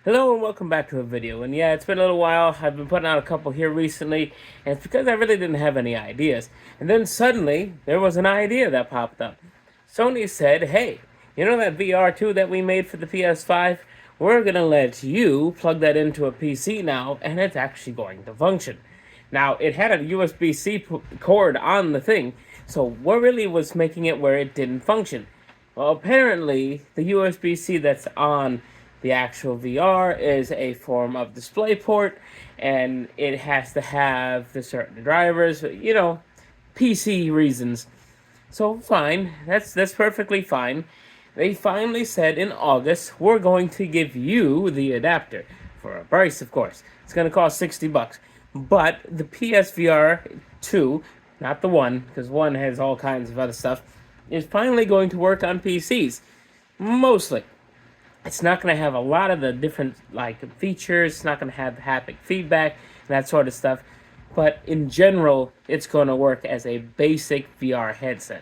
Hello and welcome back to a video. And yeah, it's been a little while. I've been putting out a couple here recently, and it's because I really didn't have any ideas. And then suddenly, there was an idea that popped up. Sony said, hey, you know that VR2 that we made for the PS5? We're going to let you plug that into a PC now, and it's actually going to function. Now, it had a USB-C cord on the thing, so what really was making it where it didn't function? Well, apparently, the USB-C that's on the actual VR is a form of display port, and it has to have the certain drivers, PC reasons. So fine, that's perfectly fine. They finally said in August, we're going to give you the adapter for a price, of course. It's going to cost $60. But the PSVR 2, not the one, because one has all kinds of other stuff, is finally going to work on PCs. Mostly. It's not going to have a lot of the different features. It's not going to have haptic feedback and that sort of stuff. But in general, it's going to work as a basic VR headset.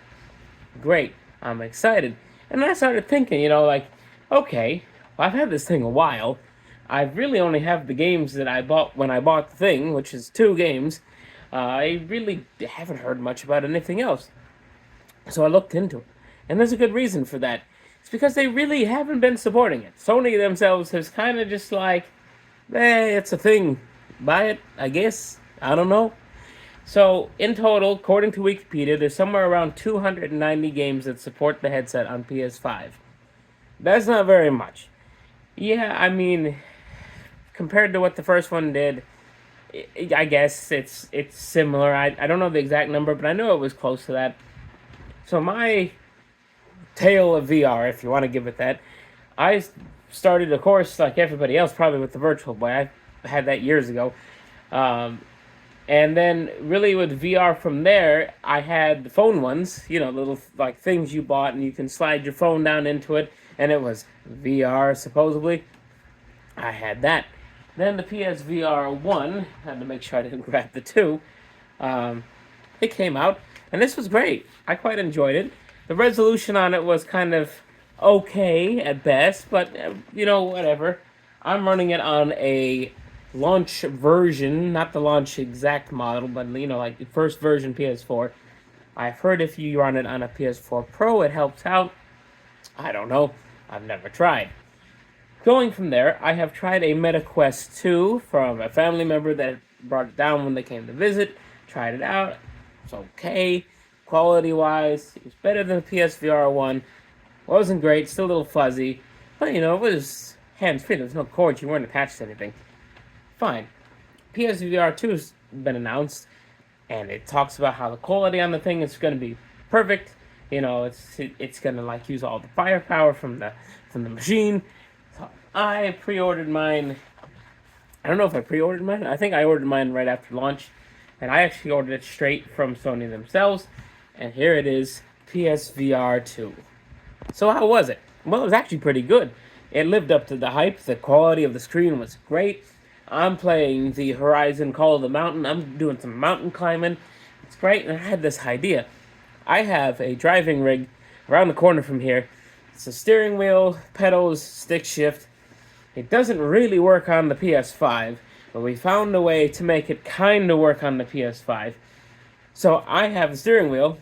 Great. I'm excited. And I started thinking, okay, well, I've had this thing a while. I really only have the games that I bought when I bought the thing, which is 2 games. I really haven't heard much about anything else. So I looked into it. And there's a good reason for that. It's because they really haven't been supporting it. Sony themselves has kind of just it's a thing. Buy it, I guess. I don't know. So, in total, according to Wikipedia, there's somewhere around 290 games that support the headset on PS5. That's not very much. Yeah, I mean, compared to what the first one did, I guess it's similar. I don't know the exact number, but I know it was close to that. So my tale of VR, if you want to give it that, I started, of course, like everybody else, probably with the Virtual Boy. I had that years ago. And then really with VR from there, I had the phone ones, little things you bought and you can slide your phone down into it, and it was VR supposedly. I had that. Then the PSVR 1, had to make sure I didn't grab the 2. It came out, and this was great. I quite enjoyed it. The resolution on it was kind of okay at best, but whatever. I'm running it on a launch version, not the launch exact model, but the first version PS4. I've heard if you run it on a PS4 Pro, it helps out. I don't know. I've never tried. Going from there, I have tried a MetaQuest 2 from a family member that brought it down when they came to visit. Tried it out. It's okay. Quality-wise, it was better than the PSVR 1. Wasn't great, still a little fuzzy. But, it was hands-free. There was no cords. You weren't attached to anything. Fine. PSVR 2 has been announced, and it talks about how the quality on the thing is going to be perfect. It's going to use all the firepower from the machine. So I pre-ordered mine. I don't know if I pre-ordered mine. I think I ordered mine right after launch, and I actually ordered it straight from Sony themselves. And here it is, PSVR 2. So how was it? Well, it was actually pretty good. It lived up to the hype. The quality of the screen was great. I'm playing the Horizon Call of the Mountain. I'm doing some mountain climbing. It's great. And I had this idea. I have a driving rig around the corner from here. It's a steering wheel, pedals, stick shift. It doesn't really work on the PS5, but we found a way to make it kind of work on the PS5. So I have a steering wheel.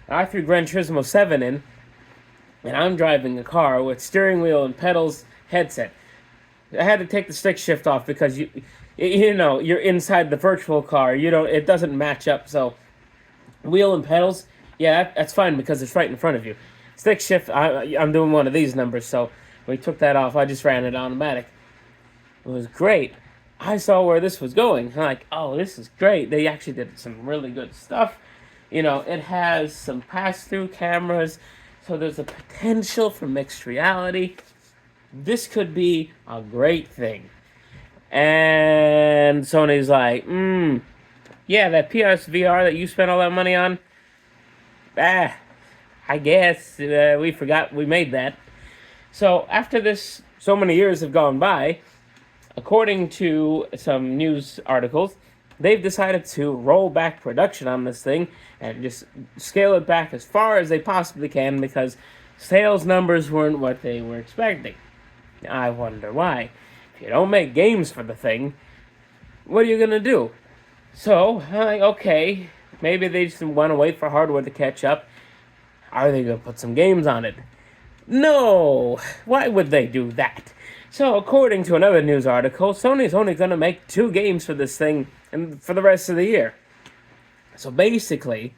I threw Gran Turismo 7 in, and I'm driving a car with steering wheel and pedals, headset. I had to take the stick shift off because you're inside the virtual car. It doesn't match up. So wheel and pedals, yeah, that's fine because it's right in front of you. Stick shift, I'm doing one of these numbers, so we took that off. I just ran it automatic. It was great. I saw where this was going. I'm like, oh, this is great. They actually did some really good stuff. It has some pass-through cameras, so there's a potential for mixed reality. This could be a great thing. And Sony's like, yeah, that PSVR that you spent all that money on, I guess we forgot we made that. So after this, so many years have gone by, according to some news articles, they've decided to roll back production on this thing and just scale it back as far as they possibly can because sales numbers weren't what they were expecting. I wonder why. if you don't make games for the thing, what are you gonna do? So, okay, maybe they just want to wait for hardware to catch up. Are they gonna put some games on it? No! Why would they do that? So, according to another news article, Sony's only gonna make 2 games for this thing and for the rest of the year. So basically,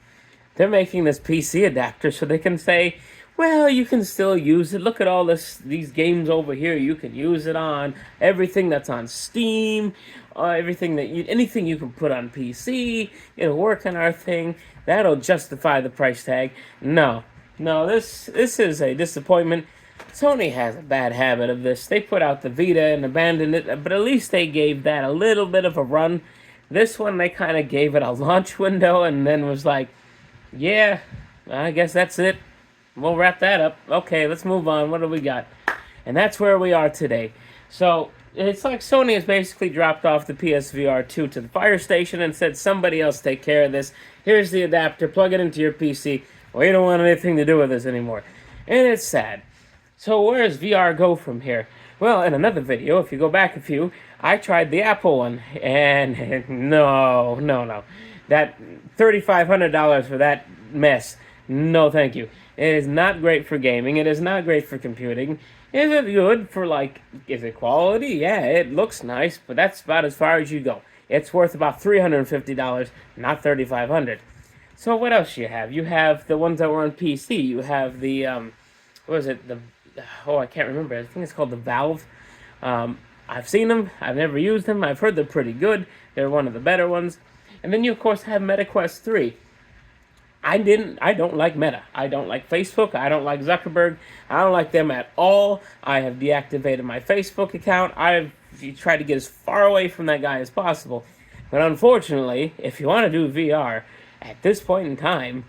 they're making this PC adapter so they can say, well, you can still use it. Look at all these games over here. You can use it on everything that's on Steam, anything you can put on PC. It'll work on our thing. That'll justify the price tag. No, this is a disappointment. Sony has a bad habit of this. They put out the Vita and abandoned it, but at least they gave that a little bit of a run. This one, they kind of gave it a launch window and then was like, yeah, I guess that's it. We'll wrap that up. Okay, let's move on. What do we got? And that's where we are today. So, it's like Sony has basically dropped off the PSVR 2 to the fire station and said, somebody else take care of this. Here's the adapter. Plug it into your PC. We don't want anything to do with this anymore. And it's sad. So, where does VR go from here? Well, in another video, if you go back a few, I tried the Apple one. And no. That $3,500 for that mess. No, thank you. It is not great for gaming. It is not great for computing. Is it good for, is it quality? Yeah, it looks nice, but that's about as far as you go. It's worth about $350, not $3,500. So what else you have? You have the ones that were on PC. You have the, what is it? I can't remember. I think it's called the Valve. I've seen them. I've never used them. I've heard they're pretty good. They're one of the better ones. And then you, of course, have MetaQuest 3. I don't like Meta. I don't like Facebook. I don't like Zuckerberg. I don't like them at all. I have deactivated my Facebook account. I've tried to get as far away from that guy as possible. But unfortunately, if you want to do VR, at this point in time,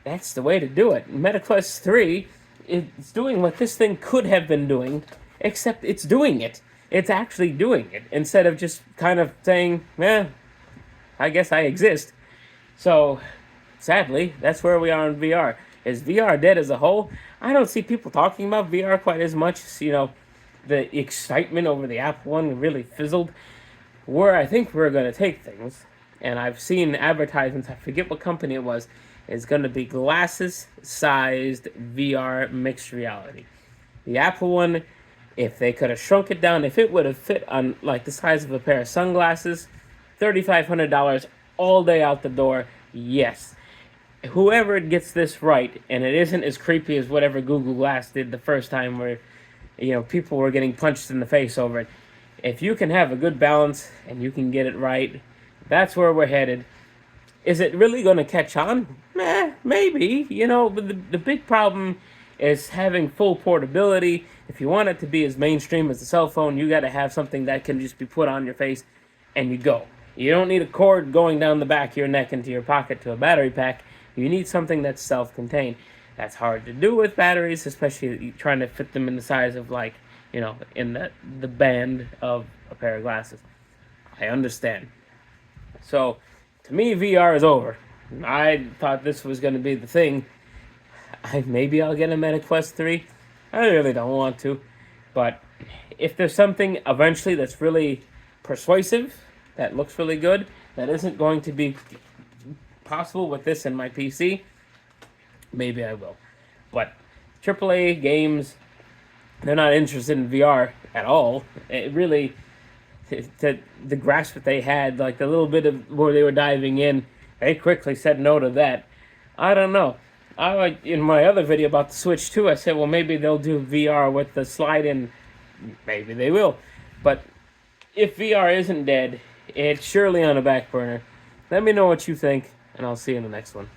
that's the way to do it. MetaQuest 3 is doing what this thing could have been doing, except it's doing it. It's actually doing it, instead of just kind of saying, I guess I exist. So, sadly, that's where we are in VR. Is VR dead as a whole? I don't see people talking about VR quite as much. The excitement over the Apple one really fizzled. Where I think we're going to take things, and I've seen advertisements, I forget what company it was, is going to be glasses-sized VR mixed reality. The Apple one, if they could have shrunk it down, if it would have fit on the size of a pair of sunglasses, $3,500 all day out the door, yes. Whoever gets this right, and it isn't as creepy as whatever Google Glass did the first time where, people were getting punched in the face over it. If you can have a good balance and you can get it right, that's where we're headed. Is it really going to catch on? Maybe. But the big problem is having full portability. If you want it to be as mainstream as a cell phone, you got to have something that can just be put on your face and you go. You don't need a cord going down the back of your neck into your pocket to a battery pack. You need something that's self-contained. That's hard to do with batteries, especially trying to fit them in the size of in the band of a pair of glasses. I understand. So, to me, VR is over. I thought this was going to be the thing. Maybe I'll get a MetaQuest 3. I really don't want to. But if there's something eventually that's really persuasive, that looks really good, that isn't going to be possible with this in my PC, maybe I will. But AAA games, they're not interested in VR at all. It really, the grasp that they had, the little bit of where they were diving in, they quickly said no to that. I don't know. In my other video about the Switch 2, I said, well, maybe they'll do VR with the slide-in. Maybe they will. But if VR isn't dead, it's surely on a back burner. Let me know what you think, and I'll see you in the next one.